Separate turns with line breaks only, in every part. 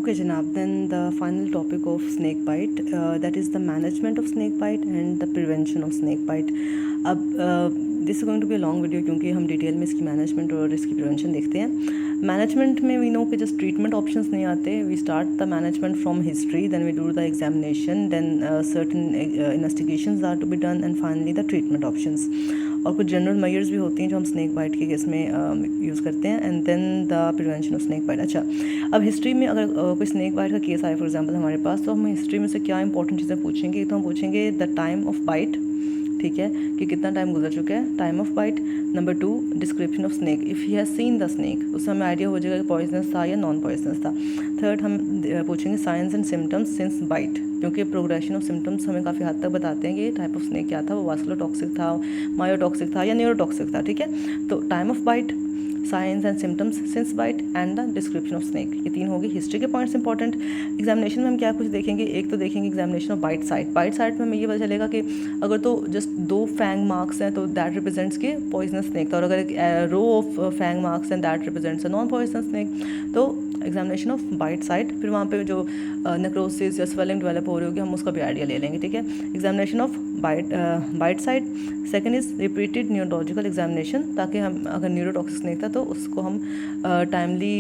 Okay, Janab, then the final topic of snake bite, that is the management of snake bite and the prevention of snake bite. अब this is going to be a long video क्योंकि हम detail में इसकी management और इसकी prevention देखते हैं. Management में वी नो कि जस्ट ट्रीटमेंट ऑप्शंस नहीं आते. We start the management from history, then we do the examination, then certain investigations are to be done and finally the treatment options. और कुछ जनरल मेजर्स भी होती हैं जो हम स्नैक बाइट के केस में यूज़ करते हैं, and then the prevention of snake bite. अच्छा, अब हिस्ट्री में अगर कोई स्नैक बाइट का केस आए फॉर एग्जांपल हमारे पास, तो हम हिस्ट्री में से क्या इंपॉर्टेंट चीज़ें पूछेंगे. तो हम पूछेंगे द टाइम ऑफ बाइट, ठीक है, कि कितना टाइम गुजर चुका है, time of bite. Number 2, description of snack, if he has seen the snake, उससे हमें आइडिया हो जाएगा कि पॉइजनस था या नॉन पॉइजनस था. थर्ड, हम पूछेंगे signs and symptoms since bite, क्योंकि प्रोग्रेशन ऑफ सिम्टम्स हमें काफ़ी हद तक बताते हैं कि ये टाइप ऑफ स्नैक क्या था, वो वास्कुलोटॉक्सिक था, मायोटॉक्सिक था या न्यूरोटॉक्सिक था. ठीक है, तो time of bite, signs and symptoms since bite and the description of snake, ये 3 होगी हिस्ट्री के पॉइंट्स इंपॉर्टेंट. एग्जामिनेशन में हम क्या कुछ देखेंगे, एक तो देखेंगे examination of bite site. Bite site में हमें ये पता चलेगा कि अगर तो जस्ट 2 फैंग मार्क्स हैं तो दैट रिप्रेजेंट्स के पॉइजनस स्नैक था, और अगर एक रो ऑफ फैंग मार्क्स हैं that represents a non poisonous snake. तो एग्जामिनेशन ऑफ बाइट साइट, फिर वहाँ पे जो नेक्रोसिस या स्वेलिंग डेवलप हो रही होगी हम उसका भी आइडिया ले लेंगे. ठीक है, examination of bite site. Second is repeated neurological examination, ताकि हम अगर न्यूरोटॉक्सिक स्नैक था तो उसको हम टाइमली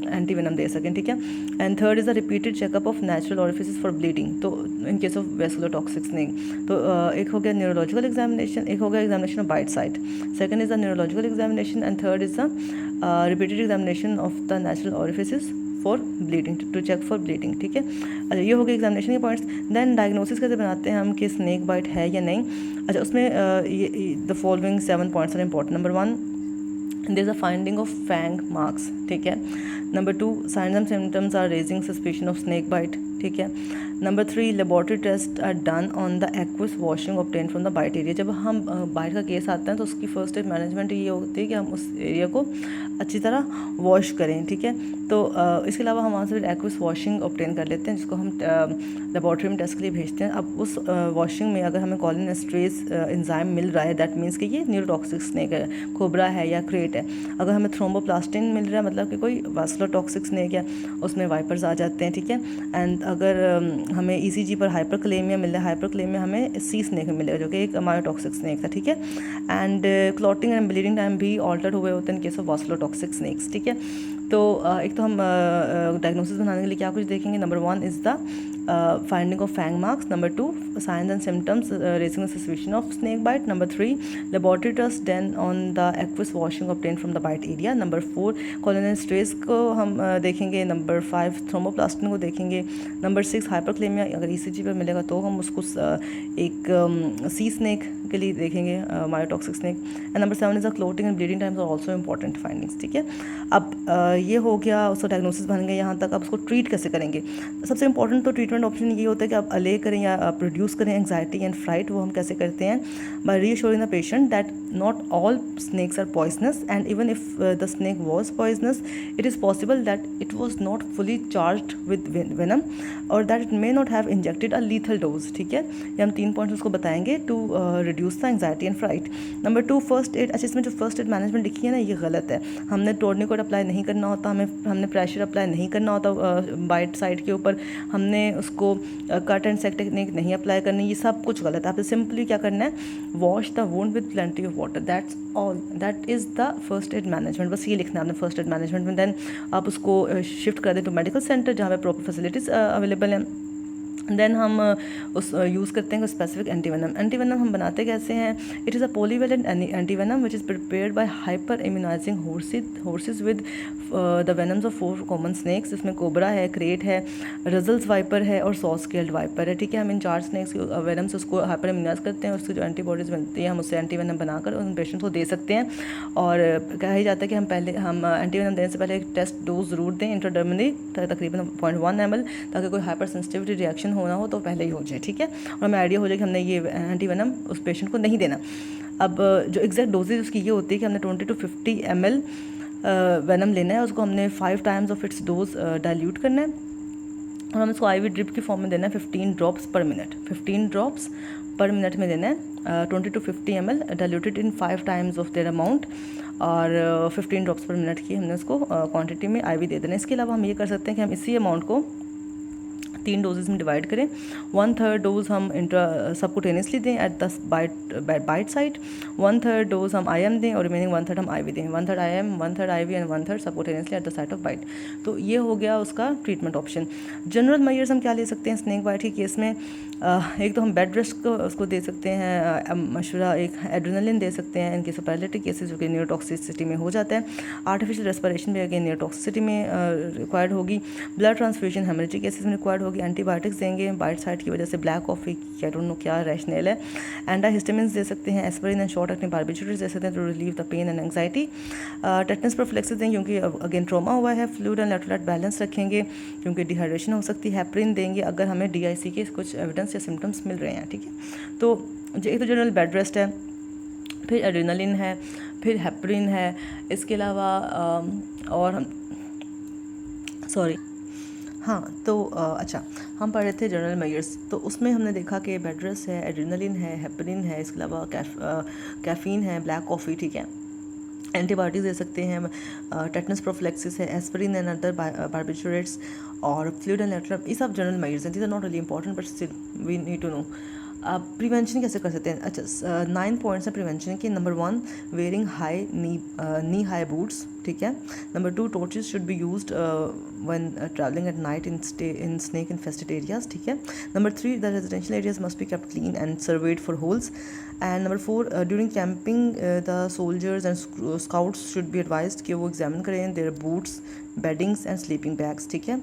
एंटीवेनम दे सकें. ठीक है, and third is the repeated checkup of natural orifices for bleeding, तो in case of vasculotoxic snake. तो एक हो गया न्यूरोलॉजिकल एग्जामिनेशन, एक हो गया examination of bite site. Second is the neurological examination and third is the repeated examination of the natural orifices for bleeding, to check for bleeding. ठीक है, अच्छा, ये हो गए एग्जामिनेशन के पॉइंट्स. देन डायग्नोसिस कैसे बनाते हैं हम कि स्नैक बाइट है या नहीं. अच्छा, उसमें the following 7 points are important. Number 1, there is a finding of fang marks. ठीक है. Number 2, signs and symptoms are raising suspicion of snake bite. ठीक है. Number 3, laboratory test are done on the aqueous washing obtain from the bite area. जब हम bite का case आता है तो उसकी फर्स्ट स्टेप मैनेजमेंट ये होती है कि हम उस एरिया को अच्छी तरह वॉश करें. ठीक है, तो इसके अलावा हम वहाँ से एक्वस वॉशिंग ऑब्टेन कर लेते हैं, जिसको हम लेबॉर्ट्री में टेस्ट के लिए भेजते हैं. अब उस वॉशिंग में अगर हमें कॉलिन एस्ट्रेज एंजाइम मिल रहा है, दैट मीन्स कि ये न्यूरोटॉक्सिक स्नैक है, कोबरा है या क्रेट है. अगर हमें थ्रोम्बोप्लास्टिन मिल रहा है, मतलब कि कोई वास्कुलोटॉक्सिक स्नैक है, उसमें वाइपर्स आ जाते हैं. ठीक है, एंड अगर हमें ECG पर हाइपरक्लेमिया मिल रहा है, हाइपरक्लेमिया हमें सी स्नैक में मिलेगा जो कि एक मायोटॉक्सिक स्नैक था. ठीक है, and clotting and bleeding time भी ऑल्टर हुए होते हैं इन केस ऑफ वास्कुलोटॉक्सिक स्नैक्स. ठीक है, तो एक तो हम डायग्नोसिस बनाने के लिए क्या कुछ देखेंगे. Number 1 is the finding of fang marks. Number 2, signs and symptoms raising the suspicion of snake bite. Number 3, laboratory test done on the aqueous washing obtain from the bite area. Number 4, cholinesterase को हम देखेंगे. Number 5, thromboplastin को देखेंगे. Number 6, hyperkalaemia अगर ECG पर मिलेगा तो हम उसको एक सी स्नैक के लिए देखेंगे, myotoxic snake. And number 7 is the clotting and bleeding times are also important findings. ठीक है, अब ये हो गया, उसका डायग्नोसिस बन गया यहाँ तक. अब उसको ट्रीट कैसे करेंगे. सबसे इंपॉर्टेंट तो ट्रीटमेंट ऑप्शन ये होता है कि आप अले करें या प्रोड्यूस करें एंग्जाइटी एंड फ्राइट. वो हम कैसे करते हैं, by reassuring the patient that not all snakes are poisonous, and even if the snake was poisonous it is possible that it was not fully charged with venom और that it may not have injected a lethal dose. ठीक है, ये हम 3 points उसको बताएंगे to reduce the anxiety and fright. Number 2, first aid. अच्छा, इसमें जो फर्स्ट एड मैनेजमेंट लिखी है ना, ये गलत है. हमने टोर्निकोट अप्लाई नहीं करना होता, हमने प्रेशर अप्लाई नहीं करना होता बाइट साइड के ऊपर, हमने उसको कट एंड सेक टेक्निक नहीं अप्लाई करनी. ये सब कुछ गलत है. आपने सिंपली क्या करना है, wash the wound with plenty of water. That's all. That is the first aid management. बस ये लिखना है आपने फर्स्ट एड मैनेजमेंट में. देन आप उसको शिफ्ट कर दें टू मेडिकल सेंटर जहाँ पे प्रॉपर फैसिलिटीज़ अवेलेबल हैं. देन हम उस यूज़ करते हैं स्पेसिफिक एंटीवेनम. एंटीवेनम हम बनाते कैसे हैं. It is a polyvalent antivenom which is prepared by hyper immunising horses with the venoms of 4 common snacks. इसमें कोबरा है, क्रेट है, रजल्स वाइपर है और सॉ स्केल्ड वाइपर है. ठीक है, हम इन 4 स्नैक्स वेनम से उसको हाइपर इम्यूनाइज करते हैं, उसकी जो एंटीबॉडीज़ बनती है हम उससे एंटीवेनम बनाकर उन पेशेंट्स को दे सकते हैं. और कहा ही जाता है कि हम एंटीवेनम देने से पहले एक टेस्ट डोज ज़रूर दें इंट्राडर्मली, तकरीबन 0.1 ml, ताकि कोई हाइपर सेंसिटिविटी रिएक्शन होना हो तो पहले ही हो जाए. ठीक है, और हमें आइडिया हो जाए कि हमने ये एंटीवेनम उस पेशेंट को नहीं देना. अब जो एग्जैक्ट डोजेज उसकी ये होती है कि हमने 20 to 50 ml वेनम लेना है, उसको हमने 5 times of its dose dilute करना है और हमें इसको IV ड्रिप की फॉर्म में देना है 15 ड्रॉप्स पर मिनट. 15 ड्रॉप्स पर मिनट में देना है 20 to 50 ml diluted in 5 times of their amount, और 15 ड्रॉप्स पर मिनट की हमने उसको क्वांटिटी में IV दे देना है। इसके अलावा हम ये कर सकते हैं कि हम इसी अमाउंट को 3 डोजेज में डिवाइड करें। 1/3 डोज हम सबकुटेनियसली दें at the bite site, 1/3 dose हम IM दें और रिमेनिंग 1/3 हम IV दें। 1/3 IM, 1/3 IV and 1/3 subcutaneously at the site of bite. तो ये हो गया उसका ट्रीटमेंट ऑप्शन। जनरल मेजर्स हम क्या ले सकते हैं स्नेक बाइट के केस में? एक तो हम बेड रेस्ट को उसको दे सकते हैं मशवरा, एक एड्रेनलिन दे सकते हैं इनके पैरालिटिक केसेस जो कि न्यूरोटॉक्सिसिटी में हो जाता है। आर्टिफिशियल रेस्पिरेशन भी अगेन न्यूरोटॉक्सिसिटी में रिक्वायर्ड होगी। ब्लड ट्रांसफ्यूजन हेमरेजिक केसेस में रिक्वायर्ड होगी। एंटीबायोटिक्स देंगे बाइट साइड की वजह से, black coffee I don't know क्या रैशनल है। एंटाहिस्टामिन्स दे सकते हैं, aspirin and short acting barbiturates दे सकते हैं to relieve the pain and anxiety. Tetanus prophylaxis देंगे क्योंकि अगेन ट्रॉमा हुआ है। फ्लूइड एंड इलेक्ट्रोलाइट बैलेंस रखेंगे क्योंकि डिहाइड्रेशन हो सकती है। हेपरिन देंगे अगर हमें DIC के कुछ एविडेंस या सिम्टम्स मिल रहे हैं, ठीक है। तो एक तो जनरल बेड रेस्ट है, फिर एड्रेनलिन है, फिर हेपरिन है। इसके अलावा और हम हाँ, तो अच्छा, हम पढ़ रहे थे जनरल मेजर्स, तो उसमें हमने देखा कि बेड रेस्ट है, एड्रेनलिन है, हेपरिन है, इसके अलावा कैफीन है, ब्लैक कॉफ़ी, ठीक है। एंटीबायोटिक्स दे सकते हैं, टेटनस प्रोफिलैक्सिस है, एस्पिरिन एंड अदर बारबिटूरेट्स और फ्लूइड एंड इलेक्ट्रोलाइट। ये सब जनरल मेजर्स हैं, these are not really important but still we need to know. Prevention कैसे कर सकते हैं? अच्छा, 9 पॉइंट्स हैं प्रिवेंशन के। Number 1, wearing high knee high boots, ठीक है। Number 2, torches should be used when travelling at night in snake infested areas, ठीक है। Number 3, the residential areas must be kept clean and surveyed for holes. And number 4, during camping the soldiers and scouts should be advised कि वो एग्जामिन करें their boots, beddings and sleeping bags, ठीक है,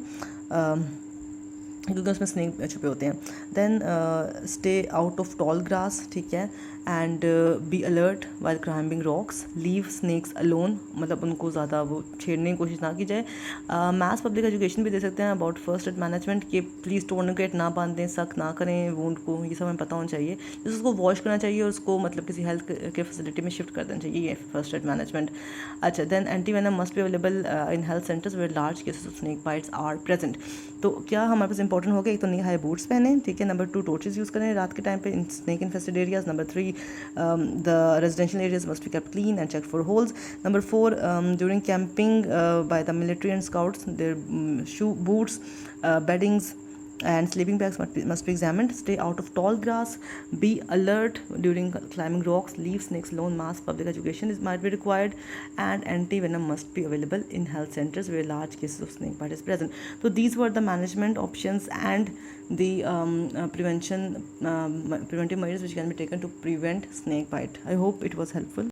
क्योंकि उसमें स्नेक छुपे होते हैं। Then stay out of tall grass, ठीक है। And be alert while climbing rocks, leave snakes alone, मतलब उनको ज़्यादा वो छेड़ने की कोशिश ना की जाए। मैथ्स पब्लिक एजुकेशन भी दे सकते हैं अबाउट फर्स्ट एड मैनेजमेंट के, प्लीज़ टोर्निकेट ना बांधें, सक ना करें वुंड को, ये सब हमें पता होना चाहिए। जैसे उसको वॉश करना चाहिए और उसको मतलब किसी हेल्थ के फैसिलिटी में शिफ्ट कर देना चाहिए, ये फर्स्ट एड मैनेजमेंट। अच्छा, then anti venom must be available in health centres where large cases of snake bites are present. तो क्या हमारे पास इंपॉर्टेंट हो गया? एक तो नी हाई बूट्स पहने, ठीक है। नंबर 2, टॉर्चेस यूज़ करें रात के टाइम पे in snake infested areas. Number 3, the residential areas must be kept clean and checked for holes. Number 4, during camping by the military and scouts, their shoe boots, beddings and sleeping bags must be examined. Stay out of tall grass. Be alert during climbing rocks. Leave snakes alone. Mass public education might be required, and anti-venom must be available in health centers where large cases of snake bite is present. So these were the management options and the preventive measures which can be taken to prevent snake bite. I hope it was helpful.